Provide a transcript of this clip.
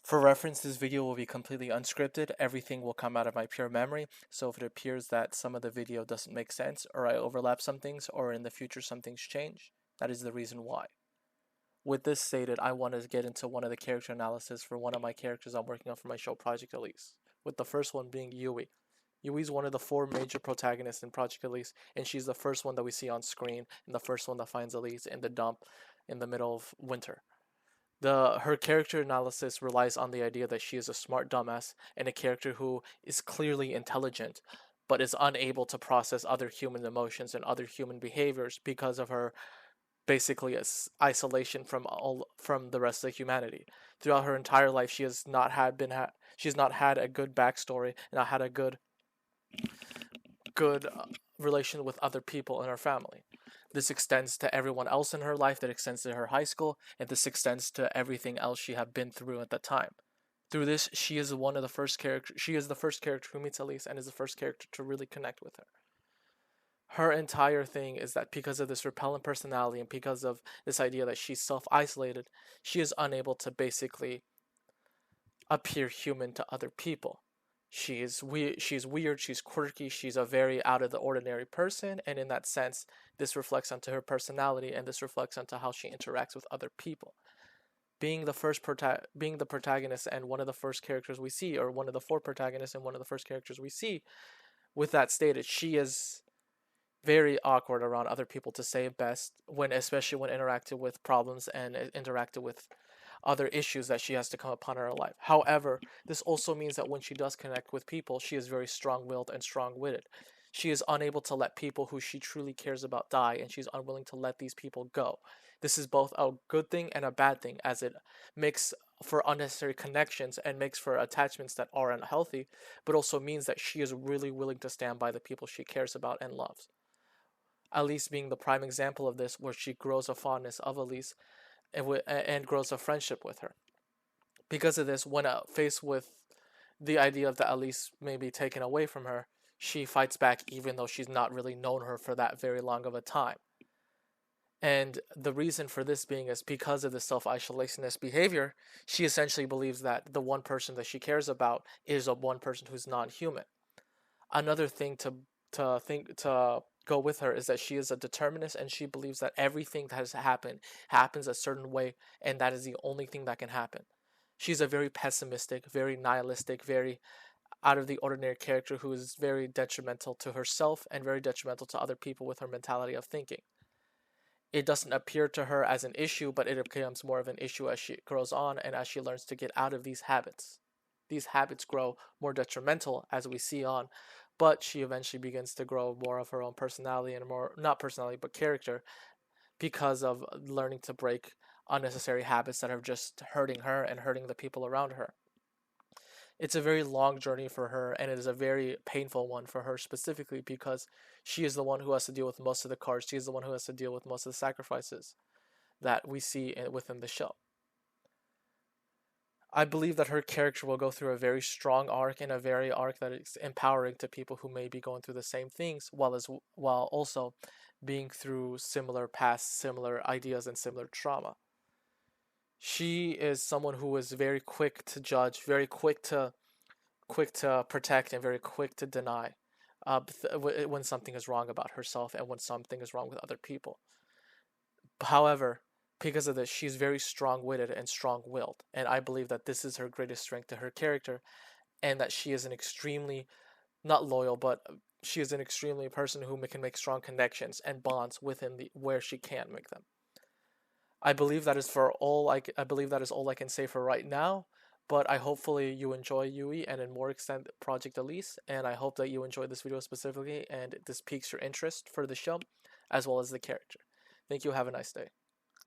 For reference, this video will be completely unscripted. Everything will come out of my pure memory. So if it appears that some of the video doesn't make sense, or I overlap some things, or in the future some things change, that is the reason why. With this stated, I want to get into one of the character analysis for one of my characters I'm working on for my show, Project Alise. With the first one being Yui. Yui's one of the four major protagonists in Project Alise, and she's the first one that we see on screen, and the first one that finds Alise in the dump in the middle of winter. Her character analysis relies on the idea that she is a smart dumbass and a character who is clearly intelligent, but is unable to process other human emotions and other human behaviors because of her basically isolation from the rest of humanity. Throughout her entire life, she has not had a good backstory and not had a good relation with other people in her family. This extends to everyone else in her life, that extends to her high school, and this extends to everything else she had been through at that time. Through this, she is the first character who meets Alise and is the first character to really connect with her. Her entire thing is that because of this repellent personality and because of this idea that she's self-isolated, she is unable to basically appear human to other people. She's weird, she's quirky, she's a very out of the ordinary person, and in that sense, this reflects onto her personality and this reflects onto how she interacts with other people. Being the protagonist and one of the first characters we see, or one of the four protagonists and one of the first characters we see, with that stated, she is very awkward around other people, to say it best, especially when interacting with problems and interacting with other issues that she has to come upon in her life. However, this also means that when she does connect with people, she is very strong-willed and strong-witted. She is unable to let people who she truly cares about die, and she's unwilling to let these people go. This is both a good thing and a bad thing, as it makes for unnecessary connections and makes for attachments that are unhealthy, but also means that she is really willing to stand by the people she cares about and loves. Alise being the prime example of this, where she grows a fondness of Alise and grows a friendship with her. Because of this, when faced with the idea of that Alise may be taken away from her, she fights back even though she's not really known her for that very long of a time. And the reason for this being is because of the self-isolationist behavior, she essentially believes that the one person that she cares about is a one person who's non-human. Another thing to go with her is that she is a determinist, and she believes that everything that has happened happens a certain way, and that is the only thing that can happen. She's a very pessimistic, very nihilistic, very out of the ordinary character who is very detrimental to herself and very detrimental to other people with her mentality of thinking. It doesn't appear to her as an issue, but it becomes more of an issue as she grows on and as she learns to get out of these habits. These habits grow more detrimental as we see on, but she eventually begins to grow more of her own personality and more, not personality, but character, because of learning to break unnecessary habits that are just hurting her and hurting the people around her. It's a very long journey for her, and it is a very painful one for her specifically because she is the one who has to deal with most of the cards. She is the one who has to deal with most of the sacrifices that we see within the show. I believe that her character will go through a very strong arc, and a very arc that is empowering to people who may be going through the same things, while also being through similar past, similar ideas, and similar trauma. She is someone who is very quick to judge, very quick to protect, and very quick to deny when something is wrong about herself and when something is wrong with other people. However, because of this, she's very strong-witted and strong-willed, and I believe that this is her greatest strength to her character, and that she is an extremely, not loyal, but she is an extremely person who can make strong connections and bonds within where she can make them. I believe that is all I can say for right now, but I hopefully you enjoy Yui and in more extent Project Alise, and I hope that you enjoyed this video specifically and this piques your interest for the show as well as the character. Thank you, have a nice day.